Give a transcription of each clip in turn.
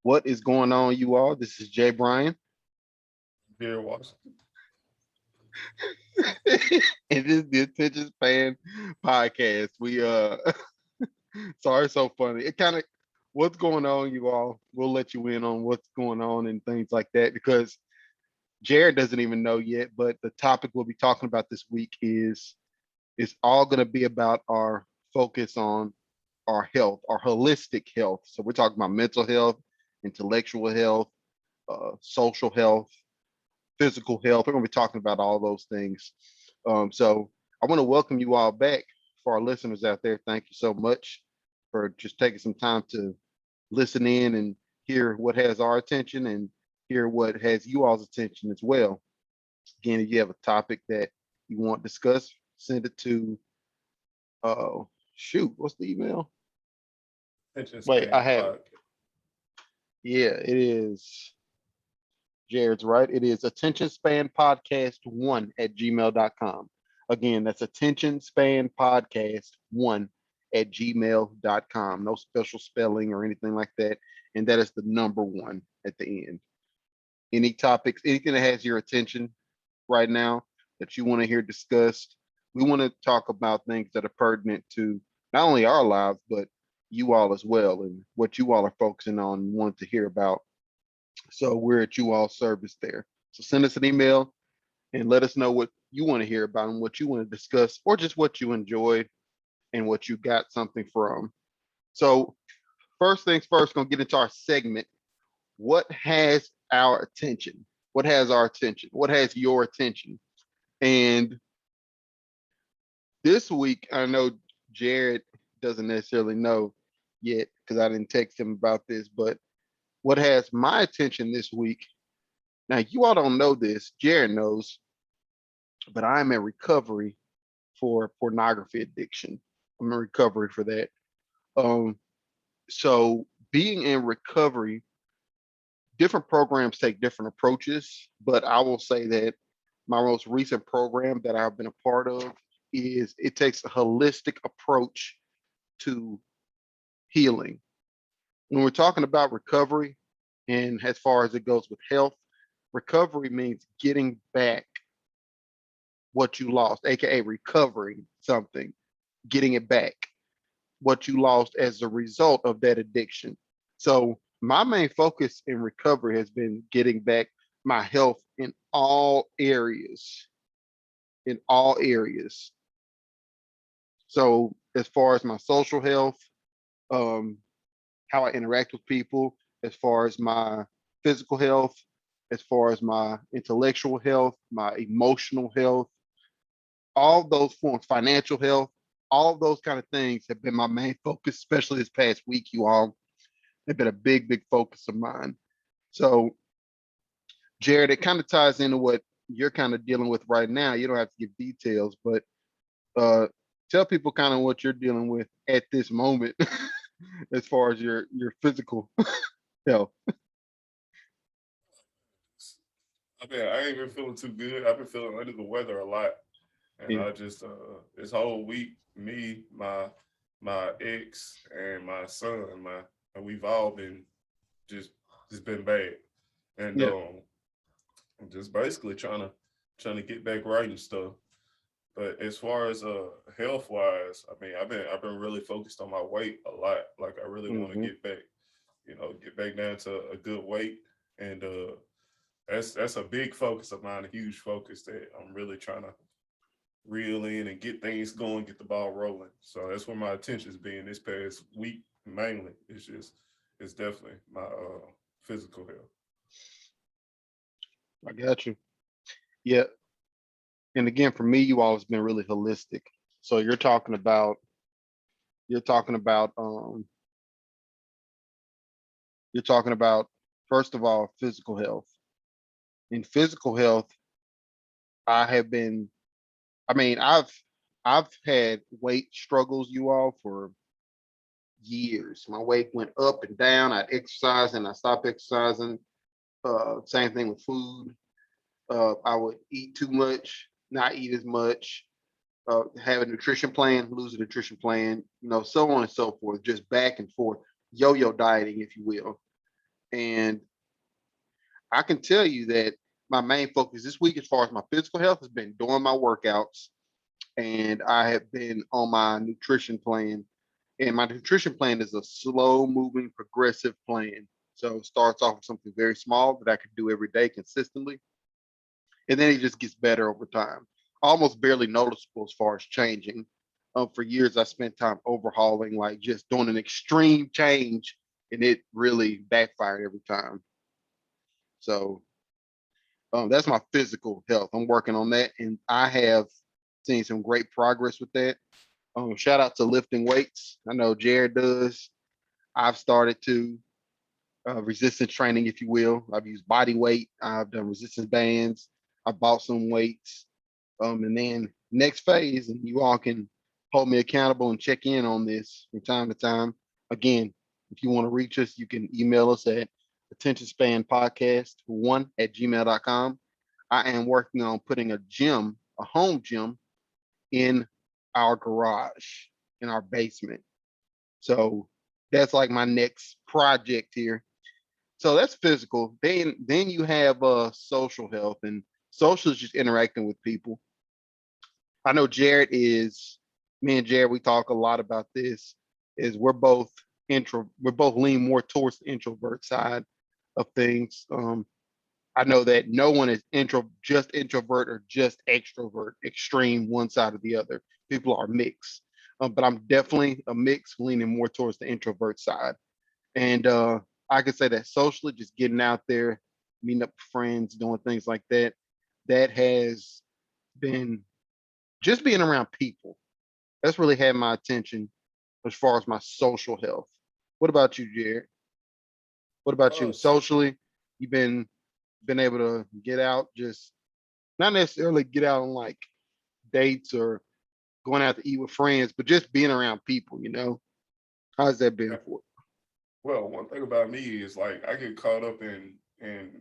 What is going on, you all? This is Jay Bryan, Beer Washington. and this is the Attention Span podcast. Sorry, it's so funny. It kind of what's going on, you all. We'll let you in on what's going on and things like that because Jared doesn't even know yet. But the topic we'll be talking about this week is all going to be about our focus on our health, our holistic health. So we're talking about mental health, intellectual health, social health, physical health. We're going to be talking about all those things. So I want to welcome you all back for our listeners out there. Thank you so much for just taking some time to listen in and hear what has our attention and hear what has you all's attention as well. Again, if you have a topic that you want discussed, send it to shoot, what's the email? Attention Wait, I span have it. podcast. Yeah, it is Jared's right. It is attention span podcast one at gmail.com. Again, that's attention span podcast one at gmail.com. No special spelling or anything like that. And that is the number one at the end. Any topics, anything that has your attention right now that you want to hear discussed, we want to talk about things that are pertinent to not only our lives, but you all as well and what you all are focusing on and want to hear about. So we're at you all service there. So send us an email and let us know what you want to hear about and what you want to discuss, or just what you enjoyed and what you got something from. So first things first, gonna get into our segment. What has our attention? What has our attention? What has your attention? And this week, I know Jared doesn't necessarily know yet because I didn't text him about this, but what has my attention this week? Now, you all don't know this, Jared knows, but I'm in recovery for pornography addiction. I'm in recovery for that. Um, so being in recovery, different programs take different approaches, but I will say that my most recent program that I've been a part of is it takes a holistic approach to healing. When we're talking about recovery, and as far as it goes with health, recovery means getting back what you lost, aka recovering something, getting it back, what you lost as a result of that addiction. So my main focus in recovery has been getting back my health in all areas. So as far as my social health, um, how I interact with people, as far as my physical health, as far as my intellectual health, my emotional health, all those forms, financial health, all of those kind of things have been my main focus, especially this past week, you all. They've been a big, big focus of mine. So, Jared, it kind of ties into what you're kind of dealing with right now. You don't have to give details, but uh, tell people kind of what you're dealing with at this moment as far as your physical health. I ain't been feeling too good. I've been feeling under the weather a lot, and Yeah, I just this whole week, me, my ex, and my son, my and we've all been just just been bad, and yeah, I'm just basically trying to get back right and stuff. But as far as health wise, I mean, I've been really focused on my weight a lot. Like I really want to hmm get back, get back down to a good weight, and that's a big focus of mine, a huge focus that I'm really trying to reel in and get things going, get the ball rolling. So that's where my attention's been this past week mainly. It's definitely my physical health. I got you. Yeah, and again, for me, you all has been really holistic. So you're talking about you're talking about first of all physical health. In physical health, I have been. I mean, I've had weight struggles, you all, for years. My weight went up and down. I exercised and I stopped exercising. Same thing with food. I would eat too much, not eat as much. Have a nutrition plan, lose a nutrition plan, so on and so forth, just back and forth, yo-yo dieting, if you will. And I can tell you that my main focus this week, as far as my physical health, has been doing my workouts. And I have been on my nutrition plan. And my nutrition plan is a slow moving, progressive plan. So it starts off with something very small that I can do every day consistently. And then it just gets better over time, almost barely noticeable as far as changing. For years, I spent time overhauling, like just doing an extreme change, and it really backfired every time. So that's my physical health. I'm working on that, and I have seen some great progress with that. Shout out to lifting weights. I know Jared does. I've started to resistance training, if you will. I've used body weight. I've done resistance bands. I bought some weights. And then next phase, and you all can hold me accountable and check in on this from time to time. Again, if you want to reach us, you can email us at attention span podcast one at gmail.com. I am working on putting a gym, a home gym, in our garage, in our basement. So that's like my next project here. So that's physical. Then you have social health, and social is just interacting with people. I know Jared is me and Jared, we talk a lot about this, is we're both lean more towards the introvert side of things. I know that no one is just introvert or just extrovert, extreme one side or the other. People are mixed. But I'm definitely a mix leaning more towards the introvert side. And I could say that socially, just getting out there, meeting up with friends, doing things like that, that has been just being around people. That's really had my attention as far as my social health. What about you, Jared? What about you? So Socially, you've been able to get out, just not necessarily get out on like dates or going out to eat with friends, but just being around people, you know? How's that been for well, one thing about me is like I get caught up in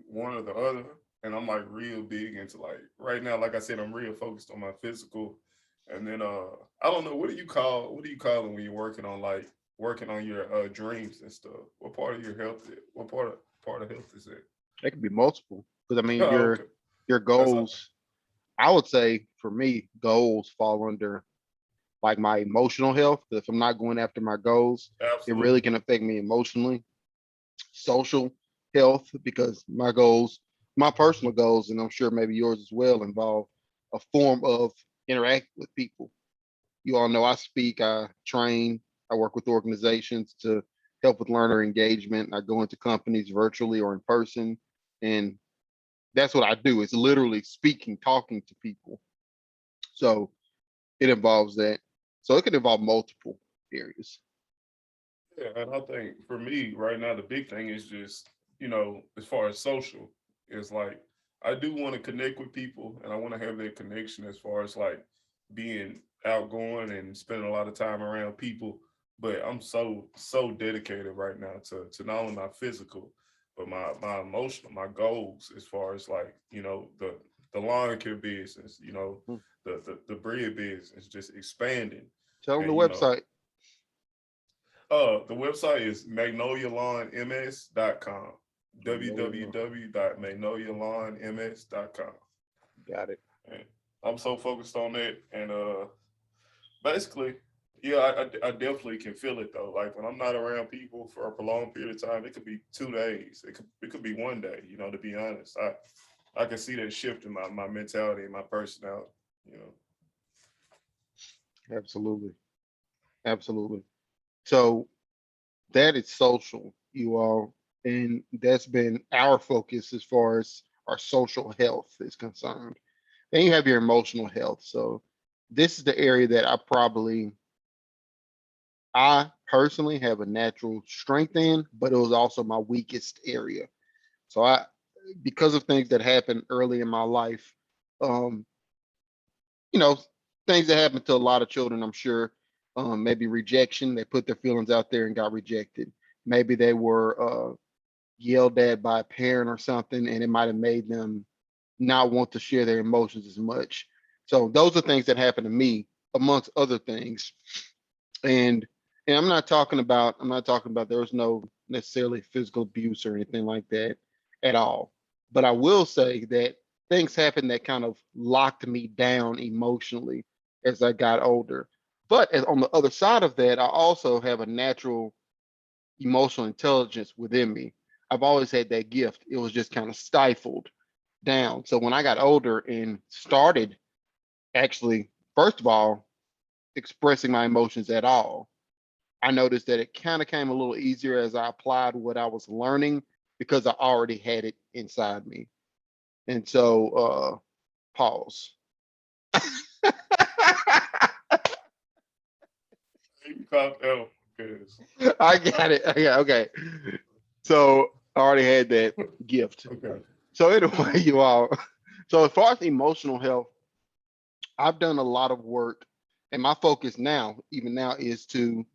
one or the other, and I'm like real big into like right now. Like I said, I'm real focused on my physical, and then I don't know what do you call it when you're working on like working on your dreams and stuff. What part of your health? What part of health is it? it could be multiple. Because I mean Oh, okay, your that's all. goals, I would say for me, goals fall under like my emotional health. If I'm not going after my goals, it really Absolutely. can affect me emotionally. Social health, because my goals, my personal goals, and I'm sure maybe yours as well, involve a form of interact with people. You all know I speak, I train, I work with organizations to help with learner engagement. I go into companies virtually or in person, and that's what I do. It's literally speaking, talking to people. So it involves that. So it could involve multiple areas. Yeah, and I think for me right now, the big thing is just, as far as social, is like I do want to connect with people and I want to have that connection as far as like being outgoing and spending a lot of time around people. But I'm so dedicated right now to not only my physical, but my emotional, my goals as far as like, the lawn care business, Hmm. the bread business, just expanding. Tell them the And website. the website is magnolialawnms.com. Magnolia. www.magnolialawnms.com. Got it. And I'm so focused on that. And basically, yeah, I definitely can feel it though. Like when I'm not around people for a prolonged period of time, it could be 2 days. It could be one day, to be honest. I can see that shift in my mentality and my personality, you know. Absolutely. Absolutely. So that is social, you all. And that's been our focus as far as our social health is concerned. Then you have your emotional health. So this is the area that I personally have a natural strength in, but it was also my weakest area. So because of things that happened early in my life, um, you know, things that happen to a lot of children, I'm sure. Maybe rejection, they put their feelings out there and got rejected. Maybe they were yelled at by a parent or something, and it might have made them not want to share their emotions as much. So those are things that happen to me, amongst other things. And And I'm not talking about there was no necessarily physical abuse or anything like that at all. But I will say that things happened that kind of locked me down emotionally as I got older. But on the other side of that, I also have a natural emotional intelligence within me. I've always had that gift. It was just kind of stifled down. So when I got older and started actually, first of all, expressing my emotions at all, I noticed that it kind of came a little easier as I applied what I was learning because I already had it inside me. And so, pause. You caught that one because I got it. Yeah, okay. So I already had that gift. okay. So anyway, you all. So as far as emotional health, I've done a lot of work, and my focus now, even now, is to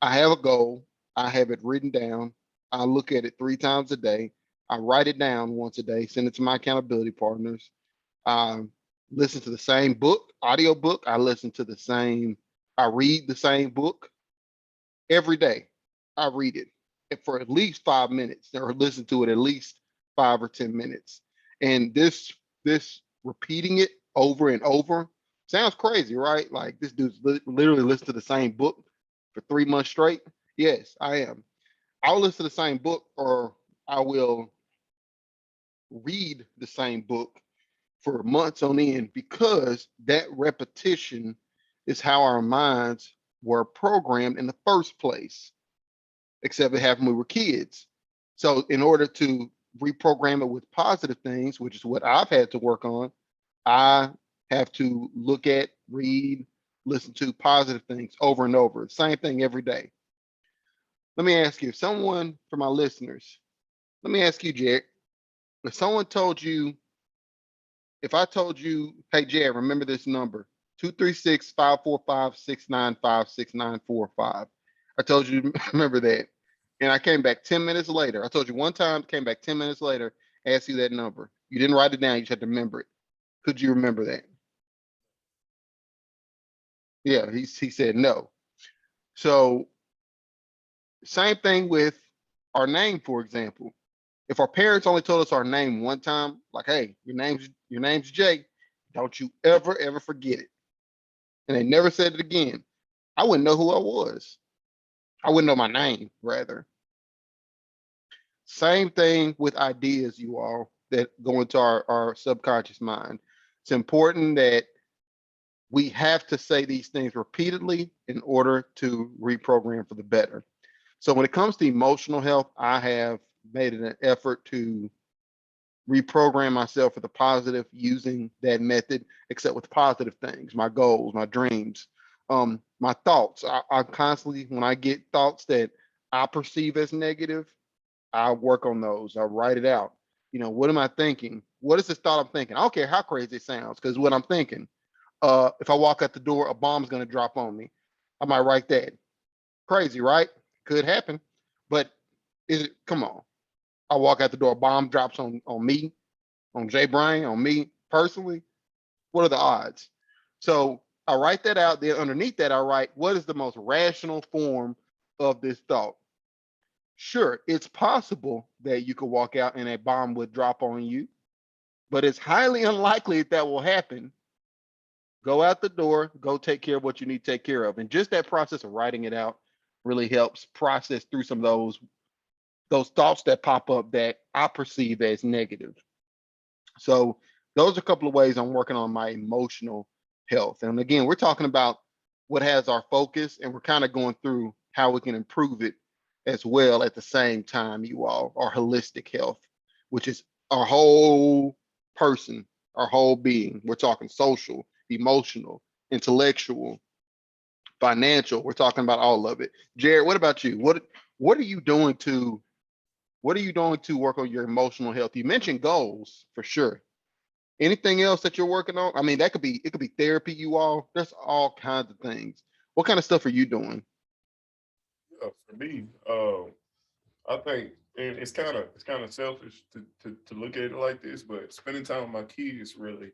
I have a goal, I have it written down, I look at it 3 times a day, I write it down once a day, send it to my accountability partners. I listen to the same book, audio book. I read the same book every day. I read it for at least 5 minutes or listen to it at least 5 or 10 minutes. And this repeating it over and over sounds crazy, right? Like this dude's literally listen to the same book for 3 months straight. Yes, I am. I'll listen to the same book or I will read the same book for months on end because that repetition is how our minds were programmed in the first place, except it happened when we were kids. So, in order to reprogram it with positive things, which is what I've had to work on, I have to look at, read, listen to positive things over and over. Same thing every day. Let me ask you, if someone, for my listeners, let me ask you, Jared, if someone told you if I told you, hey, Jay, remember this number 236-545-695-6945. I told you to remember that. And I came back 10 minutes later. I told you one time, came back 10 minutes later, asked you that number. You didn't write it down, you just had to remember it. Could you remember that? Yeah, he said no. So, same thing with our name, for example. If our parents only told us our name one time, like, hey, your name's Jay, don't you ever forget it. And they never said it again. I wouldn't know who I was. I wouldn't know my name, rather. Same thing with ideas, you all, that go into our subconscious mind. It's important that we have to say these things repeatedly in order to reprogram for the better. So when it comes to emotional health, I have made it an effort to reprogram myself for the positive using that method, except with positive things, my goals, my dreams, my thoughts. I constantly, when I get thoughts that I perceive as negative, I work on those. I write it out. What am I thinking? What is this thought I'm thinking? I don't care how crazy it sounds, because what I'm thinking. If I walk out the door, a bomb's gonna drop on me. I might write that. Crazy, right? Could happen. But is it come on? I walk out the door, a bomb drops on me, on Jay Bryan, on me personally, what are the odds? So I write that out. Then underneath that, I write, what is the most rational form of this thought? Sure, it's possible that you could walk out and a bomb would drop on you, but it's highly unlikely that will happen. Go out the door, go take care of what you need to take care of. And just that process of writing it out really helps process through some of those thoughts that pop up that I perceive as negative. So those are a couple of ways I'm working on my emotional health. And again, we're talking about what has our focus, and we're kind of going through how we can improve it as well at the same time, you all, our holistic health, which is our whole person, our whole being. We're talking social, emotional, intellectual, financial. We're talking about all of it. Jared, what about you? What are you doing to work on your emotional health? You mentioned goals for sure. Anything else that you're working on? I mean, it could be therapy, you all. There's all kinds of things. What kind of stuff are you doing? For me, I think and it's kind of selfish to look at it like this, but spending time with my kids really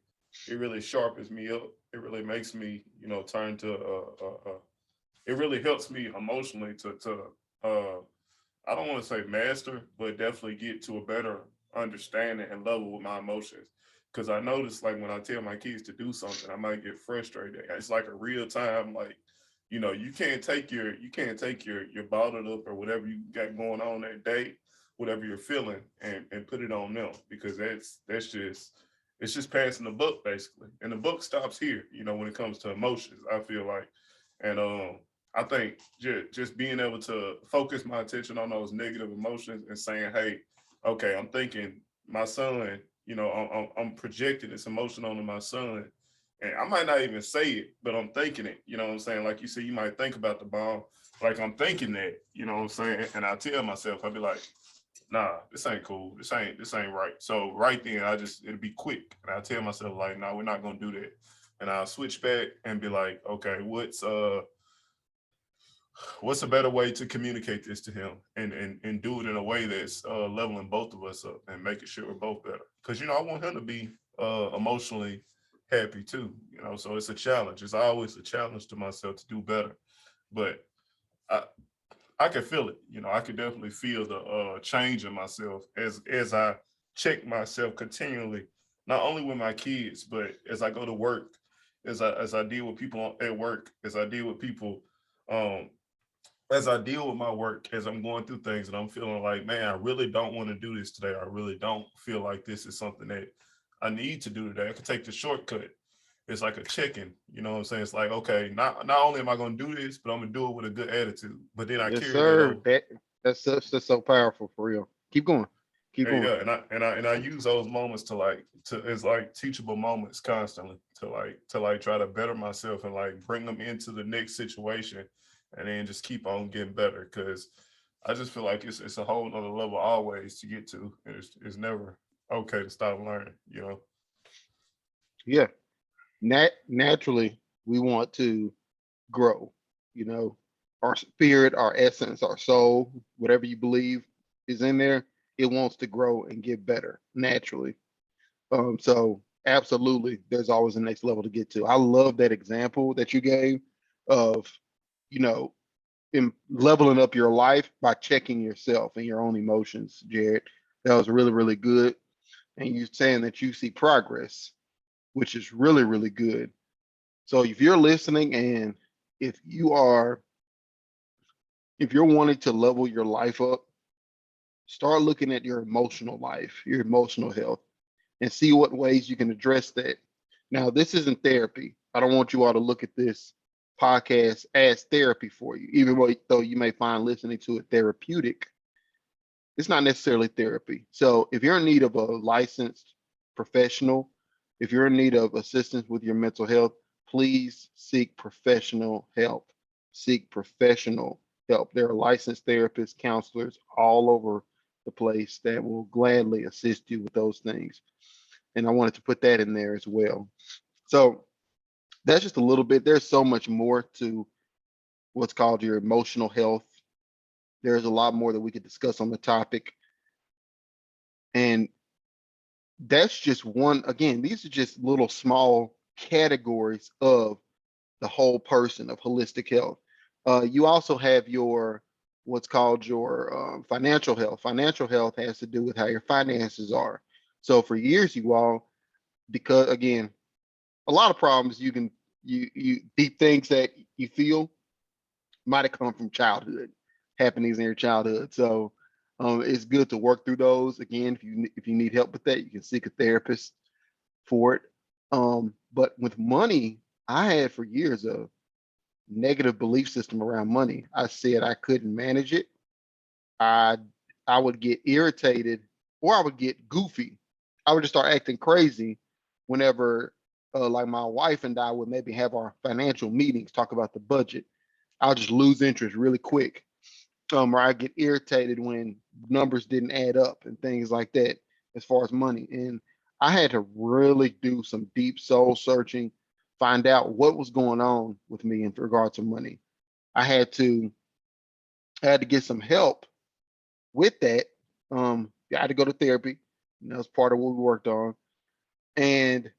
sharpens me up. It really makes me turn to a it really helps me emotionally to uh I don't want to say master, but definitely get to a better understanding and level with my emotions. Because I notice, like, when I tell my kids to do something, I might get frustrated. It's like a real time, like, you can't take your bottled up or whatever you got going on that day, whatever you're feeling, and put it on them, because that's just it's just passing the buck basically, and the book stops here. When it comes to emotions, I feel like, and I think just being able to focus my attention on those negative emotions and saying, "Hey, okay, I'm thinking my son. I'm projecting this emotion onto my son, and I might not even say it, but I'm thinking it. You know what I'm saying? Like you said, you might think about the ball, like I'm thinking that. You know what I'm saying? And I tell myself, I'll be like, "Nah, this ain't cool. This ain't right." So right then, it'll be quick, and I tell myself like, "No, we're not gonna do that." And I'll switch back and be like, "Okay, what's a better way to communicate this to him, and do it in a way that's leveling both of us up and making sure we're both better, because I want him to be emotionally happy too. So it's a challenge. It's always a challenge to myself to do better, but i I can feel it. I could definitely feel the change in myself as I check myself continually, not only with my kids, but as I go to work, as I deal with people at work, um as I deal with my work, as I'm going through things and I'm feeling like, man, I really don't want to do this today. I really don't feel like this is something that I need to do today. I could take the shortcut. It's like a chicken, you know what I'm saying? It's like, okay, not only am I going to do this, but I'm going to do it with a good attitude. But then I Yes, carry that sir. over. That's so powerful for real. Keep going. Keep Hey, going. yeah, and I use those moments to as like teachable moments constantly to try to better myself and like bring them into the next situation, and then just keep on getting better, because I just feel like it's a whole other level always to get to, and it's never okay to stop learning. Yeah. Naturally, we want to grow. You know, our spirit, our essence, our soul, whatever you believe is in there, it wants to grow and get better naturally. So absolutely, there's always a next level to get to. I love that example that you gave of, you know, in leveling up your life by checking yourself and your own emotions, Jared. That was really, really good. And you saying that you see progress, which is really, really good. So if you're listening and if you are, if you're wanting to level your life up, start looking at your emotional life, your emotional health, and see what ways you can address that. Now, this isn't therapy. I don't want you all to look at this podcast as therapy for you, even though you may find listening to it therapeutic. It's not necessarily therapy. So if you're in need of a licensed professional, if you're in need of assistance with your mental health, please seek professional help. Seek professional help. There are licensed therapists, counselors all over the place that will gladly assist you with those things. And I wanted to put that in there as well. So that's just a little bit. There's so much more to what's called your emotional health. There's a lot more that we could discuss on the topic. And that's just one, again, these are just little small categories of the whole person of holistic health. You also have your what's called your financial health. Financial health has to do with how your finances are. So for years, you all, because again, a lot of problems you deep things that you feel might have come from childhood, happenings in your childhood. So it's good to work through those. Again, if you need help with that, you can seek a therapist for it. But with money, I had for years a negative belief system around money. I said I couldn't manage it. I I would get irritated or I would get goofy. I would just start acting crazy whenever like my wife and I would maybe have our financial meetings, talk about the budget. I'll just lose interest really quick. Or I get irritated when numbers didn't add up and things like that as far as money. And I had to really do some deep soul searching, find out what was going on with me in regard to money. I had to I had to get some help with that. I had to go to therapy. And that was part of what we worked on. And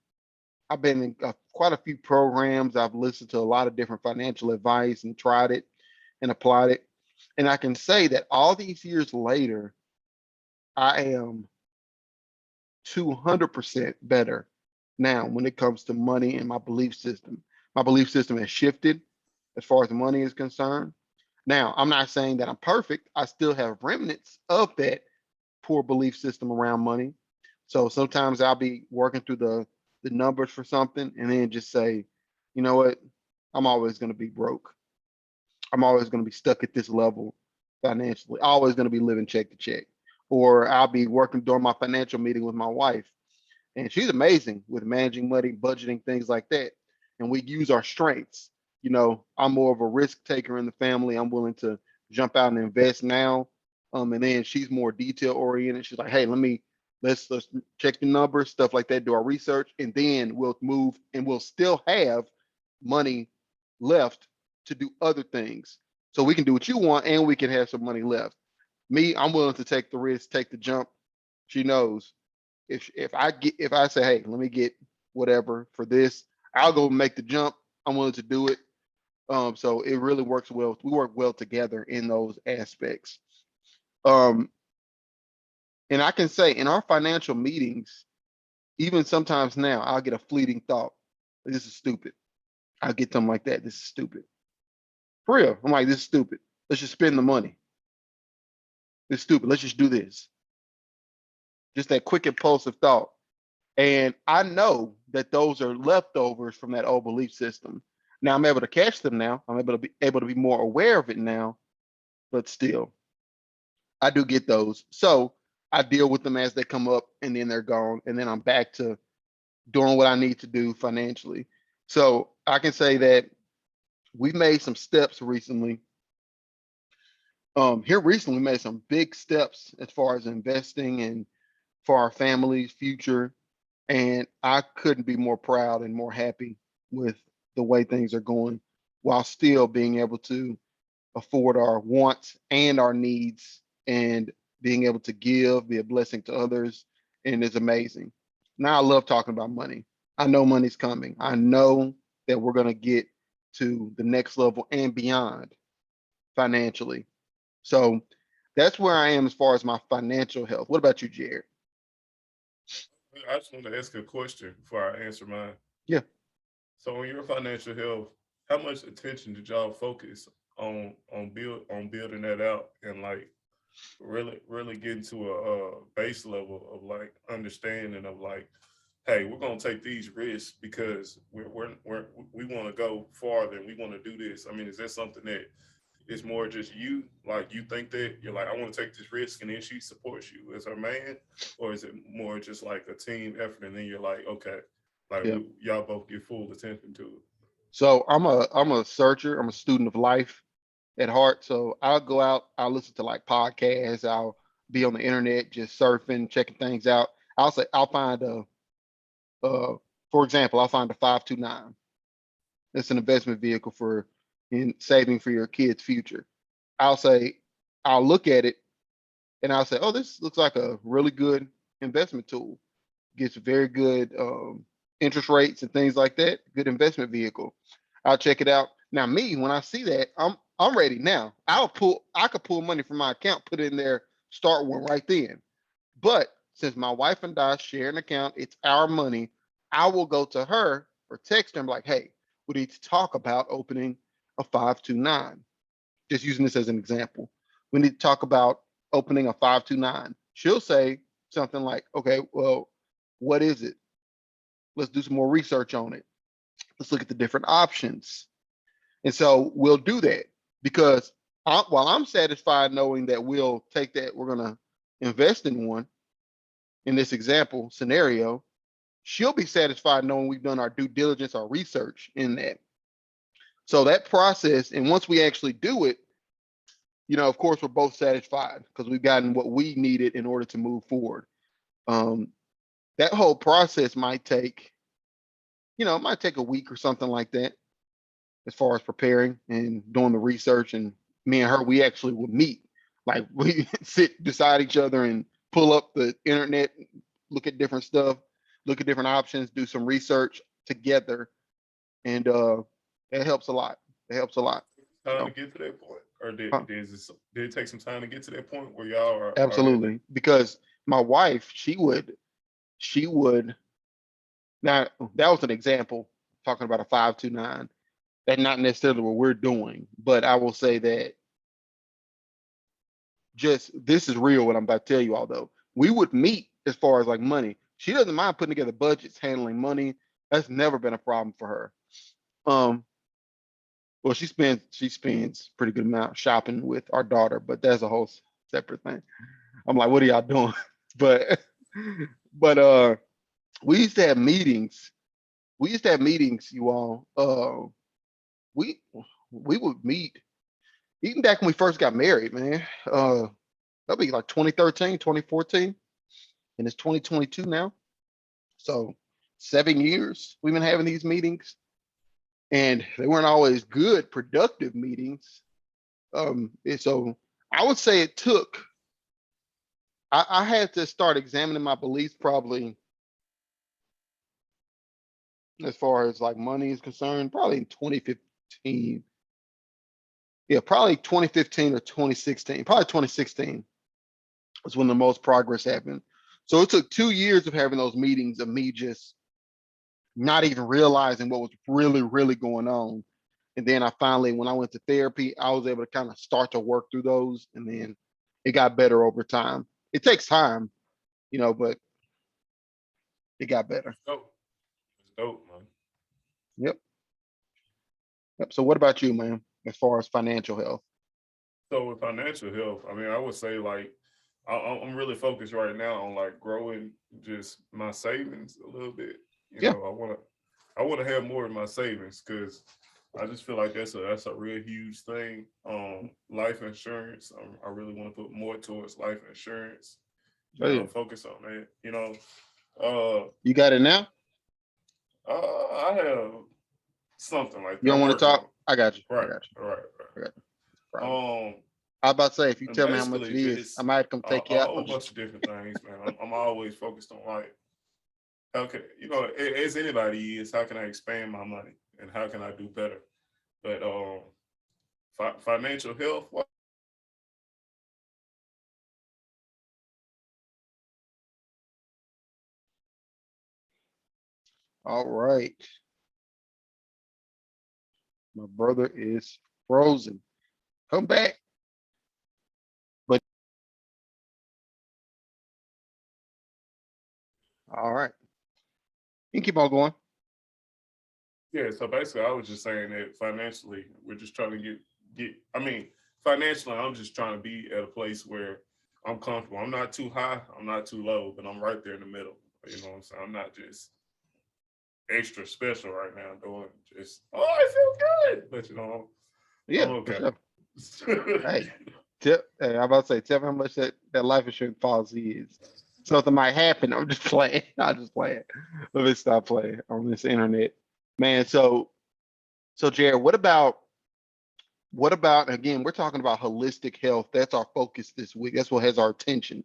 I've been in quite a few programs. I've listened to a lot of different financial advice and tried it and applied it. And I can say that all these years later, I am 200% better now when it comes to money and my belief system. My belief system has shifted as far as money is concerned. Now, I'm not saying that I'm perfect. I still have remnants of that poor belief system around money. So sometimes I'll be working through the numbers for something and then just say, you know what? I'm always going to be broke. I'm always going to be stuck at this level financially. Always going to be living check to check. Or I'll be working during my financial meeting with my wife, and she's amazing with managing money, budgeting, things like that. And we use our strengths. You know, I'm more of a risk taker in the family. I'm willing to jump out and invest now. And then she's more detail oriented. She's like, hey, let's check the numbers, stuff like that, do our research, and then we'll move and we'll still have money left to do other things. So we can do what you want and we can have some money left. Me, I'm willing to take the risk, take the jump. She knows if I say, hey, let me get whatever for this, I'll go make the jump. I'm willing to do it. So it really works well. We work well together in those aspects. Um, and I can say in our financial meetings, even sometimes now, I'll get a fleeting thought. This is stupid. I'll get something like that. This is stupid. For real. I'm like, this is stupid. Let's just spend the money. It's stupid. Let's just do this. Just that quick impulsive thought. And I know that those are leftovers from that old belief system. Now I'm able to catch them now. I'm able to be more aware of it now, but still, I do get those. So I deal with them as they come up and then they're gone. And then I'm back to doing what I need to do financially. So I can say that we've made some steps recently. Here recently, we made some big steps as far as investing and for our family's future. And I couldn't be more proud and more happy with the way things are going while still being able to afford our wants and our needs and being able to give, be a blessing to others. And it's amazing. Now I love talking about money. I know money's coming. I know that we're going to get to the next level and beyond financially. So that's where I am as far as my financial health. What about you, Jared? I just want to ask a question before I answer mine. Yeah. So, on your financial health, how much attention did y'all focus on building that out and like really getting to a base level of like understanding of like, hey, we're gonna take these risks because we want to go farther and we want to do this. I mean, is that something that is more just you, like you think that you're like, I want to take this risk, and then she supports you as her man, or is it more just like a team effort, and then you're like, okay, like Yeah. y'all both get full attention to it? So I'm a searcher. I'm a student of life at heart. So I'll go out, I'll listen to like podcasts, I'll be on the internet just surfing, checking things out. I'll find uh for example, I'll find a 529. It's an investment vehicle for in saving for your kids' future. I'll say, I'll look at it and I'll say, oh, this looks like a really good investment tool. Gets very good interest rates and things like that. Good investment vehicle. I'll check it out. Now, me, when I see that, I'm ready now. I could pull money from my account, put it in there, start one right then. But since my wife and I share an account, it's our money. I will go to her or text her and be like, hey, we need to talk about opening a 529. Just using this as an example. We need to talk about opening a 529. She'll say something like, okay, well, what is it? Let's do some more research on it. Let's look at the different options. And so we'll do that because while I'm satisfied knowing that we'll take that, we're going to invest in one in this example scenario, she'll be satisfied knowing we've done our due diligence, our research in that. So that process, and once we actually do it, of course, we're both satisfied because we've gotten what we needed in order to move forward. Um, that whole process it might take a week or something like that as far as preparing and doing the research. And me and her, we actually will meet. Like we sit beside each other and pull up the internet, look at different stuff, look at different options, do some research. together, and it helps a lot. It helps a lot. Time to So get to that point, or huh, did it take some time to get to that point where y'all are there? absolutely, because my wife, she would now that was an example talking about a 529. That's not necessarily what we're doing, but I will say that just this is real what I'm about to tell you all though. We would meet as far as like money. She doesn't mind putting together budgets, handling money. That's never been a problem for her. Um, well, she spends pretty good amount shopping with our daughter, but that's a whole separate thing. I'm like, what are y'all doing? But but we used to have meetings. We used to have meetings, you all. We we would meet even back when we first got married, man. That'll be like 2013, 2014, and it's 2022 now. So 7 years we've been having these meetings, and they weren't always good, productive meetings. And so I would say it took. I had to start examining my beliefs probably as far as like money is concerned, probably in 2015. Yeah, probably 2015 or 2016. Probably 2016 was when the most progress happened. So it took 2 years of having those meetings of me just not even realizing what was really, really going on. And then I finally, when I went to therapy, I was able to kind of start to work through those. And then it got better over time. It takes time, but it got better. It's dope. It's dope, man. Yep. Yep. So what about you, man, as far as financial health? So with financial health, I mean, I would say like I'm really focused right now on like growing just my savings a little bit. You Yeah. know, I want to have more in my savings because I just feel like that's a real huge thing. Life insurance. I really want to put more towards life insurance. Oh, yeah. Focus on that. Uh, You got it now? I have something like You that. don't I'm want to working on. talk? I got you. I Right, got you. right, I got you. right. Problem. I was about to say, if you And tell me how much basically it is, I it's might come take a you out. whole I'm just bunch of different things, man. I'm always focused on like, okay, as anybody is, how can I expand my money and how can I do better? But financial health, all right. My brother is frozen. Come back. But all right. You can keep on going. yeah. So basically, I was just saying that financially, we're just trying to get. I mean, financially, I'm just trying to be at a place where I'm comfortable. I'm not too high, I'm not too low, but I'm right there in the middle. You know what I'm saying? I'm not just extra special right now doing just I feel good, but I'm Yeah, for okay. sure. Hey, hey, I'm about to say, tell me how much that life insurance policy is. Something might happen. I'm just playing. I'm just playing. Let me stop playing on this internet. Man, so Jared, what about again, we're talking about holistic health. That's our focus this week. That's what has our attention.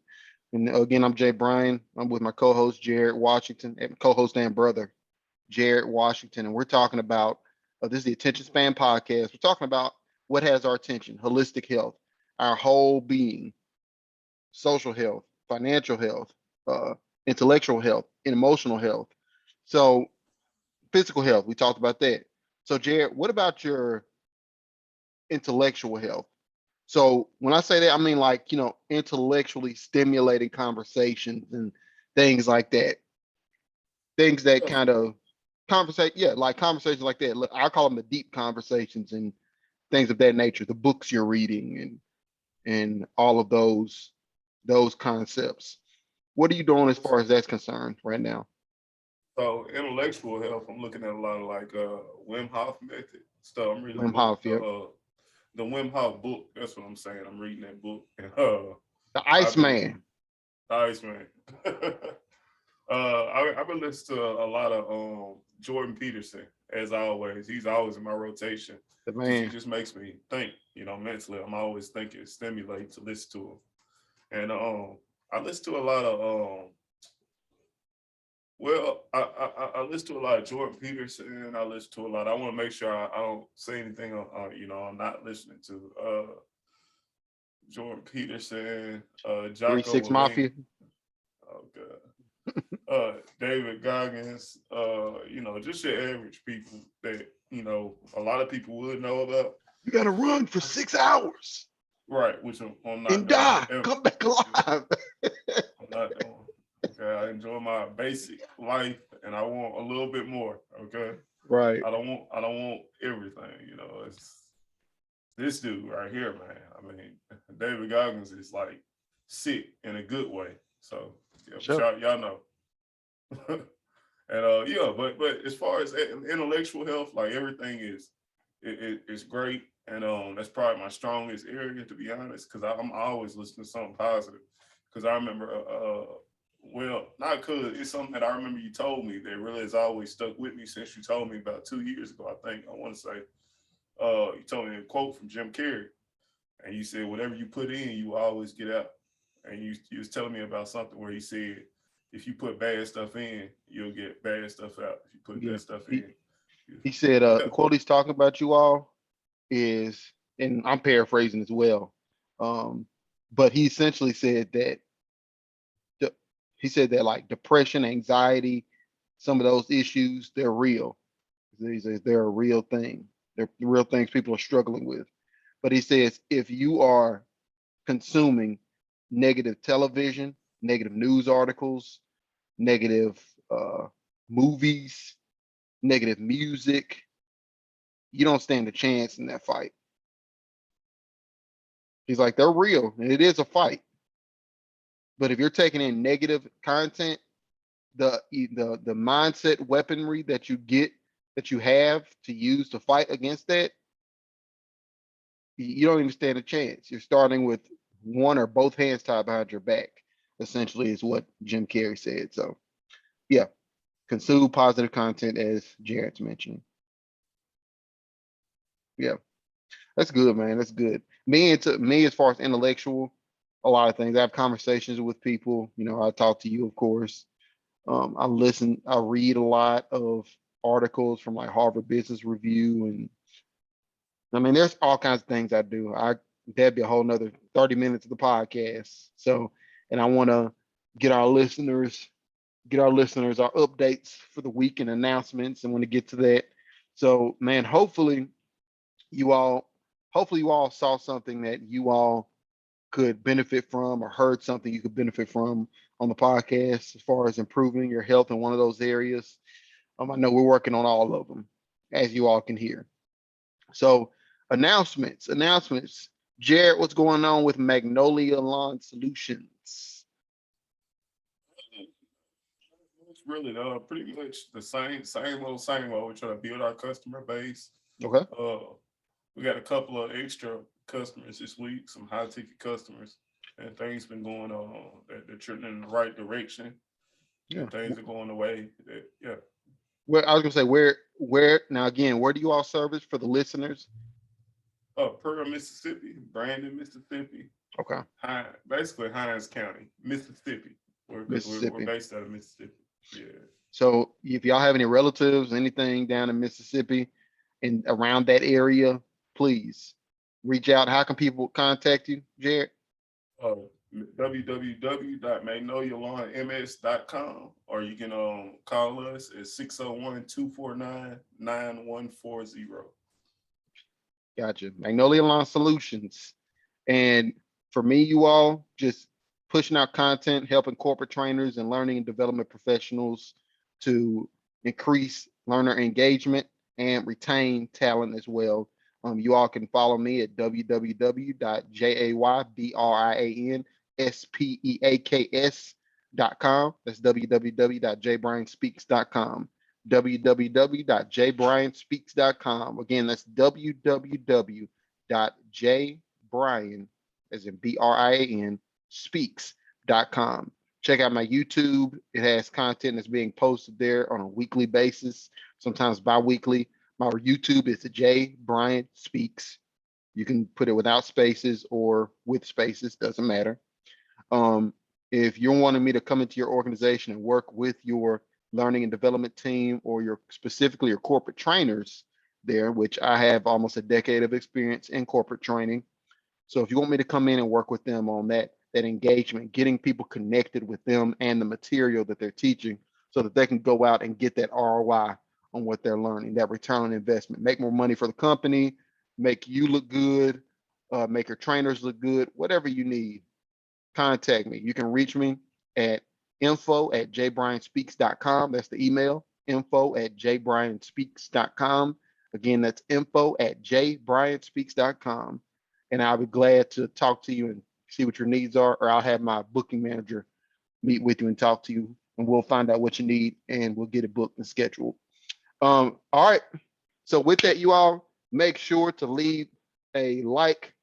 And again, I'm Jay Bryan. I'm with my co-host Jared Washington, and co-host and brother Jared Washington, and we're talking about this is the Attention Span podcast. We're talking about what has our attention: holistic health, our whole being, social health, financial health, uh, intellectual health, and emotional health. So physical health, we talked about that. So Jared, what about your intellectual health? So when I say that, I mean like intellectually stimulating conversations and things like that. Things that kind Definitely. of conversate, yeah, like conversations like that. I call them the deep conversations and things of that nature. The books you're reading and all of those concepts. What are you doing as far as that's concerned right now? So intellectual health, I'm looking at a lot of like Wim Hof method stuff. I'm reading a Wim book, Hof, yep. the Wim Hof book. That's what I'm saying. I'm reading that book, and The I've been Iceman. nice man. I've been listening to a lot of Jordan Peterson as always. He's always in my rotation The because he man. just makes me think. Mentally, I'm always thinking, stimulate to listen to him. And I listen to a lot of Well, I listen to a lot of Jordan Peterson. I listen to a lot. I want to make sure I don't say anything I'm not listening to. Jordan Peterson, Three Jocko Six Willink, Mafia. oh god, David Goggins, just your average people that a lot of people would know about. You gotta run for 6 hours Right, which I'm not and doing die. ever. Come back alive. I'm not doing. Okay, I enjoy my basic life, and I want a little bit more. Okay, Right. I don't want everything. It's this dude right here, man. I mean, David Goggins is like sick in a good way. So yeah, but Sure. y'all know. And yeah, but as far as intellectual health, like everything is great, and that's probably my strongest area, to be honest, because I'm always listening to something positive. Because I remember, well, not because it's something that I remember you told me that really has always stuck with me since you told me about 2 years ago. I think I want to say, you told me a quote from Jim Carrey, and you said whatever you put in, you will always get out. And you was telling me about something where he said, if you put bad stuff in, you'll get bad stuff out. If you put Yeah. good stuff He in, he said yeah, the quote he's talking about you all is, and I'm paraphrasing as well. Um, but he essentially said that the, he said that like depression, anxiety, some of those issues, they're real. He says they're a real thing. They're real things people are struggling with. But he says if you are consuming negative television, negative news articles, negative uh, movies, negative music, you don't stand a chance in that fight. He's like, they're real and it is a fight. But if you're taking in negative content, the mindset weaponry that you have to use to fight against that, you don't even stand a chance. You're starting with one or both hands tied behind your back, essentially, is what Jim Carrey said. So yeah, consume positive content as Jared's mentioning. Yeah, that's good, man. That's good. Me as far as intellectual, a lot of things. I have conversations with people. I talk to you, of course. I read a lot of articles from like Harvard Business Review, and I mean, there's all kinds of things I do. That'd be a whole nother 30 minutes of the podcast. So, and I want to get our listeners, our updates for the week and announcements, and want to get to that. So, man, you all, hopefully you all saw something that you all could benefit from, or heard something you could benefit from on the podcast as far as improving your health in one of those areas. I know we're working on all of them, as you all can hear. So announcements. Jared, what's going on with Magnolia Lawn Solutions? it's really pretty much the same old, same old. We're trying to build our customer base. Okay. We got a couple of extra customers this week, some high ticket customers, and things been going on that they're trending in the right direction, Yeah. and things are going the way that, yeah. Where I was gonna say, where now again, where do you all service for the listeners? Pearl, Mississippi, Brandon, Mississippi, Okay. basically Hines County, Mississippi, because we're Mississippi. based out of Mississippi. Yeah. So if y'all have any relatives, anything down in Mississippi and around that area, please reach out. How can people contact you, Jared? uh, www.magnolialawnms.com, or you can call us at 601-249-9140. Gotcha. Magnolia Lawn Solutions. And for me, you all, just pushing out content, helping corporate trainers and learning and development professionals to increase learner engagement and retain talent as well. You all can follow me at www.jaybrianspeaks.com. That's www.jbrianspeaks.com. www.jbrianspeaks.com. Again, that's www.jbrian, as in Brian, speaks.com. Check out my YouTube. It has content that's being posted there on a weekly basis, sometimes bi-weekly. My YouTube is J Bryant Speaks. You can put it without spaces or with spaces, doesn't matter. If you're wanting me to come into your organization and work with your learning and development team, or your specifically your corporate trainers there, which I have almost a decade of experience in corporate training. So if you want me to come in and work with them on that engagement, getting people connected with them and the material that they're teaching so that they can go out and get that ROI on what they're learning, that return on investment, make more money for the company, make you look good, make your trainers look good, whatever you need, contact me. You can reach me at info@jbryanspeaks.com. That's the email, info@jbryanspeaks.com. Again, that's info@jbryanspeaks.com. And I'll be glad to talk to you and see what your needs are, or I'll have my booking manager meet with you and talk to you, and we'll find out what you need and we'll get it booked and scheduled. All right. So with that, you all make sure to leave a like,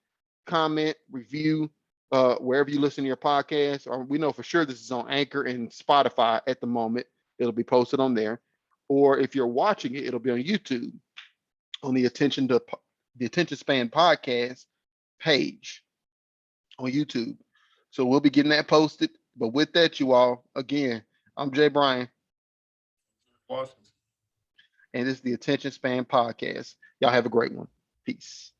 comment, review, wherever you listen to your podcast. Or we know for sure this is on Anchor and Spotify at the moment. It'll be posted on there. Or if you're watching it, it'll be on YouTube on the Attention Span podcast page on YouTube. So we'll be getting that posted. But with that, you all, again, I'm Jay Bryan, Washington. and this is the Attention Span podcast. Y'all have a great one. Peace.